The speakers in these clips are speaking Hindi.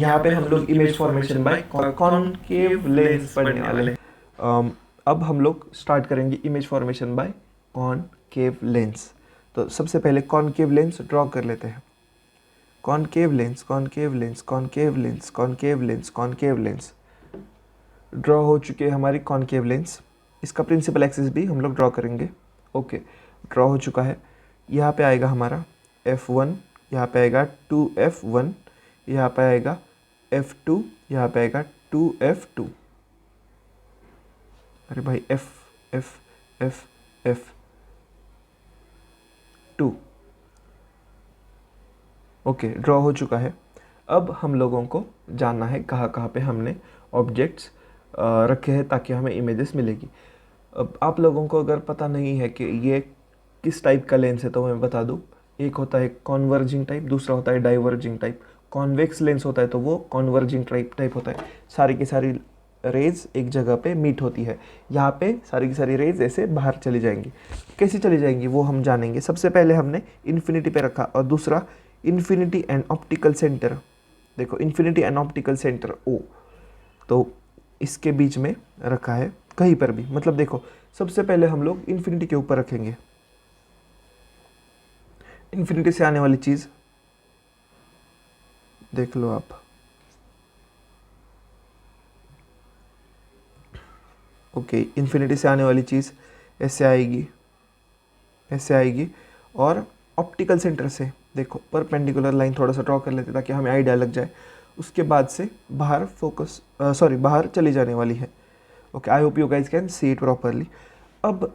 यहाँ पे हम लोग image formation by concave lens पढ़ने वाले हैं। अब हम लोग स्टार्ट करेंगे image formation by concave lens. तो सबसे पहले कॉनकेव लेंस ड्रॉ कर लेते हैं। Concave lens, concave lens, concave lens, concave lens, concave lens. Draw हो चुके हैं हमारी कॉनकेव लेंस। इसका प्रिंसिपल एक्सिस भी हम लोग ड्रॉ करेंगे। ओके, ड्रॉ हो चुका है। यहाँ पे आएगा हमारा F1, यहाँ पे आएगा 2F1, यहाँ पे आएगा F2, यहाँ पे आएगा 2F2। अरे भाई F F F F2। Okay, draw हो चुका है। अब हम लोगों को जानना है कहाँ कहाँ पे हमने ऑब्जेक्ट्स रखे हैं ताकि हमें इमेजेस मिलेगी। अब आप लोगों को अगर पता नहीं है कि ये किस टाइप का लेंस है तो मैं बता दूँ। एक होता है कॉन्वर्जिंग टाइप, दूसरा होता है डाइवर्जिंग टाइप। कॉन्वेक्स लेंस होता है तो वो कॉन्वर्जिंग टाइप होता है। सारी की सारी रेज एक जगह पे मीट होती है। यहाँ पे सारी की सारी रेज ऐसे बाहर चली जाएंगी। कैसे चली जाएंगी वो हम जानेंगे। सबसे पहले हमने इन्फिनिटी पे रखा और दूसरा इन्फिनिटी एंड ऑप्टिकल सेंटर। देखो infinity and optical centre O, तो इसके बीच में रखा है कहीं पर भी। मतलब देखो सबसे पहले हम लोग इन्फिनिटी के ऊपर रखेंगे। इन्फिनिटी से आने वाली चीज़ देख लो आप। ओके, इन्फिनिटी से आने वाली चीज़ ऐसे आएगी, ऐसे आएगी। और ऑप्टिकल सेंटर से देखो परपेंडिकुलर लाइन थोड़ा सा ड्रॉ कर लेते ताकि हमें आइडिया लग जाए। उसके बाद से बाहर बाहर चली जाने वाली है। Okay, I hope you guys can see it properly. अब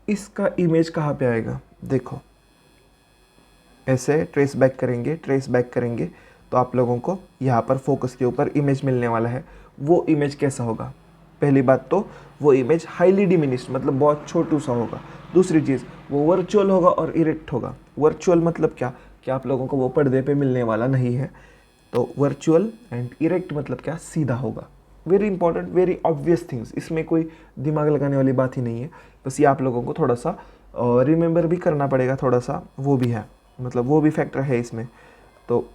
इसका इमेज कहाँ पे आएगा? देखो ऐसे ट्रेस बैक करेंगे, ट्रेस बैक करेंगे तो आप लोगों को यहाँ पर फोकस के ऊपर इमेज मिलने वाला है। वो इमेज कैसा होगा? पहली बात तो वो इमेज हाईली डिमिनिश्ड, मतलब बहुत छोटू सा होगा। दूसरी चीज़ वो वर्चुअल होगा और इरेक्ट होगा। वर्चुअल मतलब क्या कि आप लोगों को वो पर्दे पे मिलने वाला नहीं है। तो वर्चुअल एंड इरेक्ट मतलब क्या? सीधा होगा। Very important, very obvious things, इसमें कोई दिमाग लगाने वाली बात ही नहीं है। बस ये आप लोगों को थोड़ा सा रिमेंबर भी करना पड़ेगा, थोड़ा सा वो भी है, मतलब वो भी फैक्टर है इसमें। तो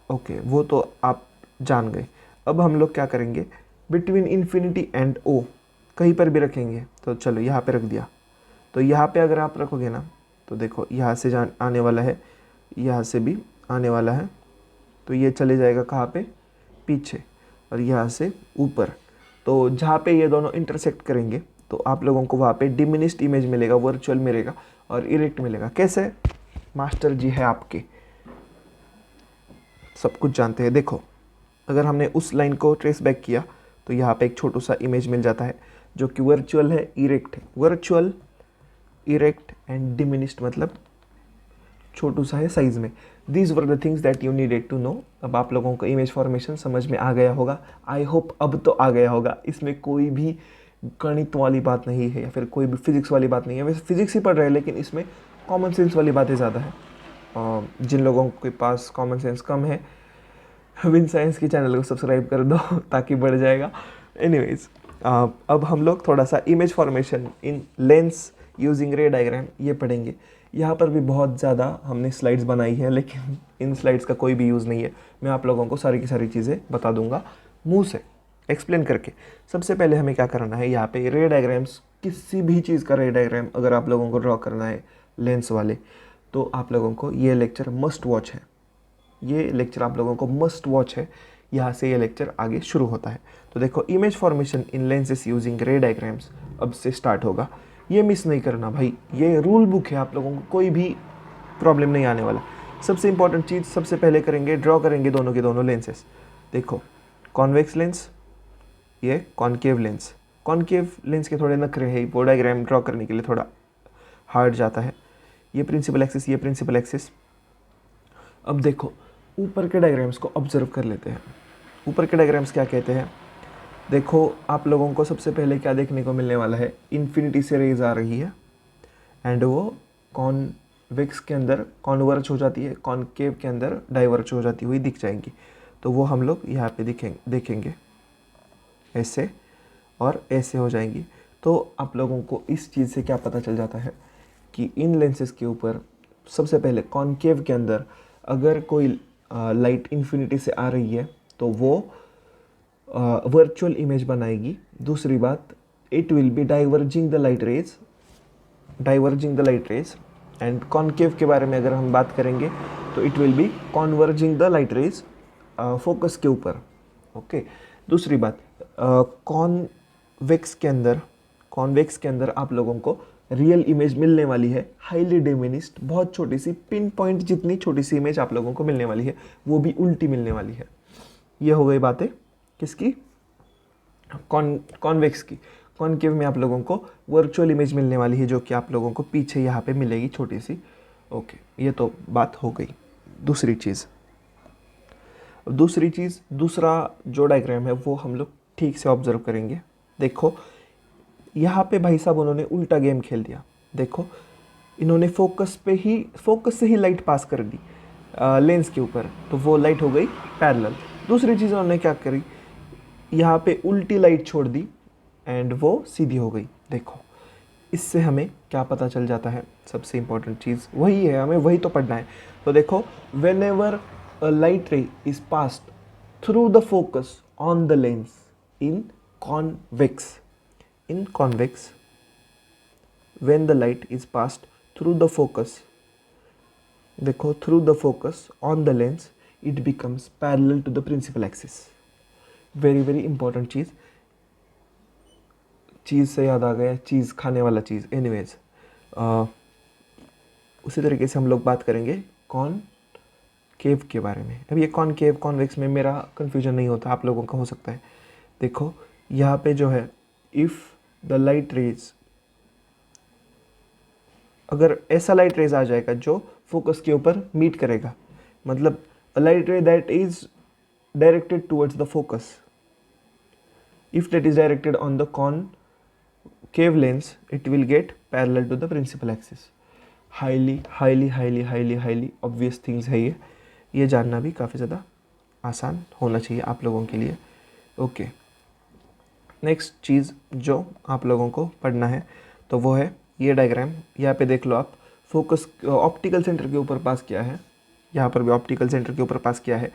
ओके, वो तो आप जान गए। अब हम लोग क्या करेंगे? बिटवीन इन्फिनिटी एंड O कहीं पर भी रखेंगे। तो चलो यहाँ पे रख दिया। तो यहाँ पे अगर आप रखोगे ना तो देखो यहाँ से आने वाला है, यहाँ से भी आने वाला है। तो ये चले जाएगा कहाँ पे? पीछे। और यहाँ से ऊपर। तो जहाँ पे ये दोनों इंटरसेक्ट करेंगे तो आप लोगों को वहाँ पे डिमिनिश्ड इमेज मिलेगा, वर्चुअल मिलेगा और इरेक्ट मिलेगा। कैसे? मास्टर जी है आपके, सब कुछ जानते हैं। देखो अगर हमने उस लाइन को ट्रेस बैक किया तो यहाँ पे एक छोटू सा इमेज मिल जाता है जो कि वर्चुअल है, इरेक्ट है। वर्चुअल, इरेक्ट एंड डिमिनिश्ड मतलब छोटू सा है साइज में। These were the things that you needed to know. अब आप लोगों को इमेज फॉर्मेशन समझ में आ गया होगा। आई होप अब तो आ गया होगा। इसमें कोई भी गणित वाली बात नहीं है या फिर कोई भी फिजिक्स वाली बात नहीं है। वैसे फिजिक्स ही पढ़ रहे हैं लेकिन इसमें कॉमन सेंस वाली बातें ज़्यादा है। जिन लोगों के पास कॉमन सेंस कम है विन साइंस की चैनल को सब्सक्राइब कर दो ताकि बढ़ जाएगा। एनीवेज, अब हम लोग थोड़ा सा इमेज फॉर्मेशन इन लेंस यूजिंग रे डायग्राम ये पढ़ेंगे। यहाँ पर भी बहुत ज़्यादा हमने स्लाइड्स बनाई है लेकिन इन स्लाइड्स का कोई भी यूज़ नहीं है। मैं आप लोगों को सारी की सारी चीज़ें बता दूंगा मुंह से एक्सप्लेन करके। सबसे पहले हमें क्या करना है, यहाँ पे रे डायग्राम्स, किसी भी चीज़ का रे डायग्राम अगर आप लोगों को ड्रॉ करना है लेंस वाले तो आप लोगों को ये लेक्चर मस्ट वॉच है। ये लेक्चर आप लोगों को मस्ट वॉच है। यहाँ से ये लेक्चर आगे शुरू होता है। तो देखो इमेज फॉर्मेशन इन लेंसेस यूजिंग रे डायग्राम्स अब से स्टार्ट होगा। ये मिस नहीं करना भाई, ये रूल बुक है, आप लोगों को कोई भी प्रॉब्लम नहीं आने वाला। सबसे इंपॉर्टेंट चीज़ सबसे पहले करेंगे, ड्रॉ करेंगे दोनों के दोनों लेंसेस। देखो कॉन्वेक्स लेंस, ये कॉनकेव लेंस। कॉनकेव लेंस के थोड़े नखरे हैं, वो डायग्राम ड्रॉ करने के लिए थोड़ा हार्ड जाता है। ये प्रिंसिपल एक्सिस, ये प्रिंसिपल एक्सिस। अब देखो ऊपर के डायग्राम्स को ऑब्जर्व कर लेते हैं। ऊपर के डायग्राम्स क्या कहते हैं? देखो आप लोगों को सबसे पहले क्या देखने को मिलने वाला है? इन्फिनिटी से रेज आ रही है एंड वो कॉन्वेक्स के अंदर कॉन्वर्ज हो जाती है, कॉनकेव के अंदर डाइवर्ज हो जाती हुई दिख जाएंगी। तो वो हम लोग यहाँ पे देखेंगे ऐसे और ऐसे हो जाएंगी। तो आप लोगों को इस चीज़ से क्या पता चल जाता है कि इन लेंसेज के ऊपर सबसे पहले कॉनकेव के अंदर अगर कोई लाइट इन्फिनिटी से आ रही है तो वो वर्चुअल इमेज बनाएगी। दूसरी बात, it will be diverging the light rays and concave के बारे में अगर हम बात करेंगे तो it will be converging the light rays focus के ऊपर। ओके, दूसरी बात, कॉन्वेक्स के अंदर आप लोगों को रियल इमेज मिलने वाली है, हाईली डिमिनिस्ड, बहुत छोटी सी, पिन पॉइंट जितनी छोटी सी इमेज आप लोगों को मिलने वाली है, वो भी उल्टी मिलने वाली है। ये हो गई बातें किसकी? कॉन्वेक्स की। कॉनकेव में आप लोगों को वर्चुअल इमेज मिलने वाली है, जो कि आप लोगों को पीछे यहाँ पे मिलेगी छोटी सी। ओके, ये तो बात हो गई। दूसरी चीज़, दूसरा जो डायग्राम है वो हम लोग ठीक से ऑब्जर्व करेंगे। देखो यहाँ पे भाई साहब उन्होंने उल्टा गेम खेल दिया। देखो इन्होंने फोकस से ही लाइट पास कर दी लेंस के ऊपर, तो वो लाइट हो गई पैरेलल। दूसरी चीज़ उन्होंने क्या करी, यहाँ पे उल्टी लाइट छोड़ दी एंड वो सीधी हो गई। देखो इससे हमें क्या पता चल जाता है? सबसे इम्पोर्टेंट चीज़ वही है, हमें वही तो पढ़ना है। तो देखो, वेन एवर अ लाइट रे is passed through the focus on the lens in convex, when the light is passed through the focus, देखो through the focus on the lens, it becomes parallel to the principal axis। very important चीज़ से याद आ गया, चीज़ खाने वाला चीज़। एनीवेज, उसी तरीके से हम लोग बात करेंगे कॉनकेव के बारे में। अब ये कॉनकेव कॉन्वेक्स में मेरा कन्फ्यूजन नहीं होता, आप लोगों का हो सकता है। देखो यहाँ पे जो है, इफ़ द लाइट रेज, अगर ऐसा लाइट रेज आ जाएगा जो फोकस के ऊपर मीट करेगा, मतलब a light ray that is directed towards the focus, if that is directed on the concave lens, it will get parallel to the principal axis. Highly obvious things है ये जानना भी काफ़ी ज़्यादा आसान होना चाहिए आप लोगों के लिए। ओके, नेक्स्ट चीज़ जो आप लोगों को पढ़ना है तो वो है ये डायग्राम। यहाँ पे देख लो आप, फोकस ऑप्टिकल सेंटर के ऊपर पास किया है, यहाँ पर भी ऑप्टिकल सेंटर के ऊपर पास किया है।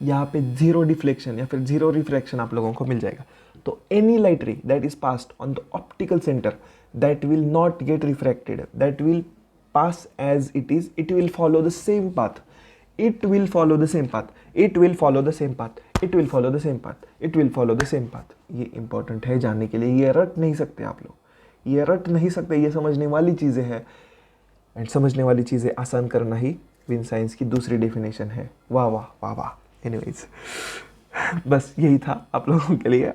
यहाँ पे जीरो डिफ्लेक्शन या फिर जीरो रिफ्रैक्शन आप लोगों को मिल जाएगा। तो any light ray that is passed on the optical centre that will not get refracted, that will pass as it is, it will follow the same path, it will follow the same path, it will follow the same path, it will follow the same path, it will follow the same path। ये इंपॉर्टेंट है जानने के लिए, ये रट नहीं सकते आप लोग, ये रट नहीं सकते, ये समझने वाली चीज़ें हैं। एंड समझने वाली चीज़ें आसान करना ही विन साइंस की दूसरी डेफिनेशन है। वाह वाह वाह वाह। एनीवेज, बस यही था आप लोगों के लिए।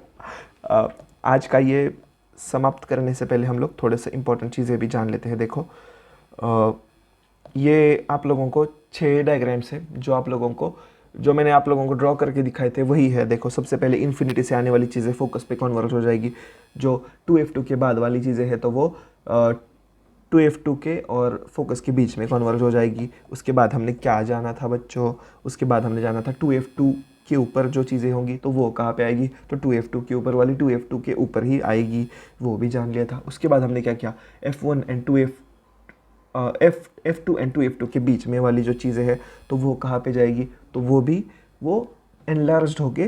आज का ये समाप्त करने से पहले हम लोग थोड़े से इंपॉर्टेंट चीज़ें भी जान लेते हैं। देखो ये आप लोगों को 6 डायग्राम्स है जो मैंने आप लोगों को ड्रॉ करके दिखाए थे, वही है। देखो सबसे पहले इन्फिनिटी से आने वाली चीज़ें फोकस पे कन्वर्ज हो जाएगी। जो 2f2 के बाद वाली चीज़ें हैं तो वो 2f2 के और फोकस के बीच में कन्वर्ज हो जाएगी। उसके बाद हमने क्या जाना था बच्चों? उसके बाद हमने जाना था 2f2 के ऊपर जो चीज़ें होंगी तो वो कहाँ पे आएगी? तो 2f2 के ऊपर वाली 2f2 के ऊपर ही आएगी, वो भी जान लिया था। उसके बाद हमने क्या किया, f1 and 2f f2 and 2f2 के बीच में वाली जो चीज़ें हैं तो वो कहाँ पे जाएगी? तो वो एनलार्ज्ड होके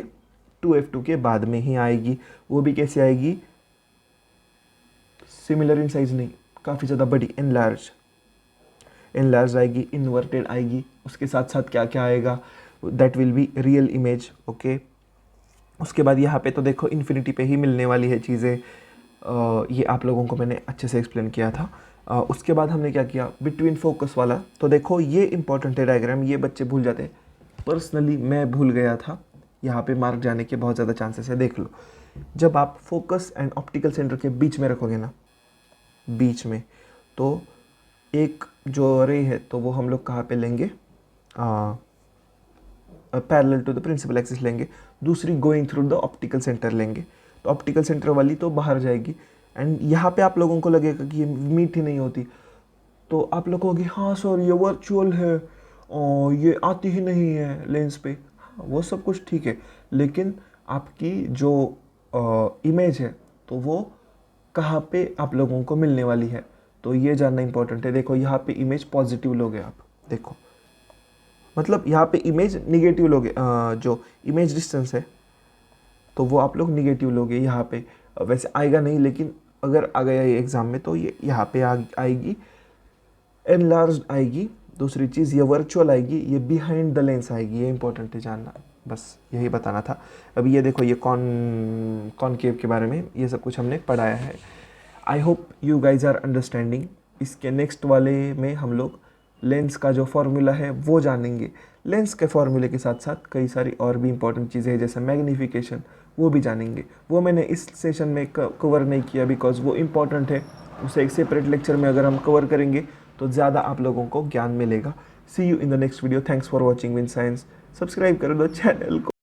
2f2 के बाद में ही आएगी। वो भी कैसे आएगी? सिमिलर इन साइज नहीं, काफ़ी ज़्यादा बड़ी, एनलार्ज आएगी, इन्वर्टेड आएगी। उसके साथ साथ क्या क्या आएगा? That will be real image. Okay, उसके बाद यहाँ पे तो देखो इन्फिनिटी पे ही मिलने वाली है चीज़ें। ये आप लोगों को मैंने अच्छे से एक्सप्लेन किया था। उसके बाद हमने क्या किया, बिटवीन फोकस वाला। तो देखो ये इंपॉर्टेंट है डायग्राम, ये बच्चे भूल जाते हैं। पर्सनली मैं भूल गया था, यहाँ पे मार्क जाने के बहुत ज़्यादा चांसेस है। देख लो, जब आप फोकस एंड ऑप्टिकल सेंटर के बीच में रखोगे ना, बीच में, तो एक जो रे है तो वो हम लोग कहाँ पे लेंगे? Parallel to the principal axis लेंगे। दूसरी going through the optical centre लेंगे। तो ऑप्टिकल सेंटर वाली तो बाहर जाएगी एंड यहाँ पे आप लोगों को लगेगा कि ये मीट ही नहीं होती, तो आप लोग कहोगे हाँ सर ये वर्चुअल है और ये आती ही नहीं है लेंस पे। हाँ, वो सब कुछ ठीक है, लेकिन आपकी जो इमेज है तो वो कहाँ पे आप लोगों को मिलने वाली है, तो ये जानना इंपॉर्टेंट है। देखो यहाँ पे इमेज पॉजिटिव लोगे आप, देखो मतलब यहाँ पे इमेज निगेटिव लोगे, जो इमेज डिस्टेंस है तो वो आप लोग निगेटिव लोगे यहाँ पे। वैसे आएगा नहीं, लेकिन अगर आ गया ये एग्ज़ाम में तो ये यहाँ पे आएगी, एनलार्ज आएगी। दूसरी चीज़ ये वर्चुअल आएगी, ये बिहाइंड द लेंस आएगी, ये इंपॉर्टेंट है जानना, बस यही बताना था। अभी ये देखो, ये कॉनकेव के बारे में ये सब कुछ हमने पढ़ाया है। I hope you guys are understanding. इसके नेक्स्ट वाले में हम लोग लेंस का जो फॉर्मूला है वो जानेंगे। लेंस के फॉर्मूले के साथ साथ कई सारी और भी इंपॉर्टेंट चीज़ें हैं, जैसे मैग्नीफिकेशन, वो भी जानेंगे। वो मैंने इस सेशन में कवर नहीं किया बिकॉज वो इम्पॉर्टेंट है। उसे एक सेपरेट लेक्चर में अगर हम कवर करेंगे तो ज़्यादा आप लोगों को ज्ञान मिलेगा। See you in the next video. Thanks for watching Win Science. Subscribe कर दो चैनल को।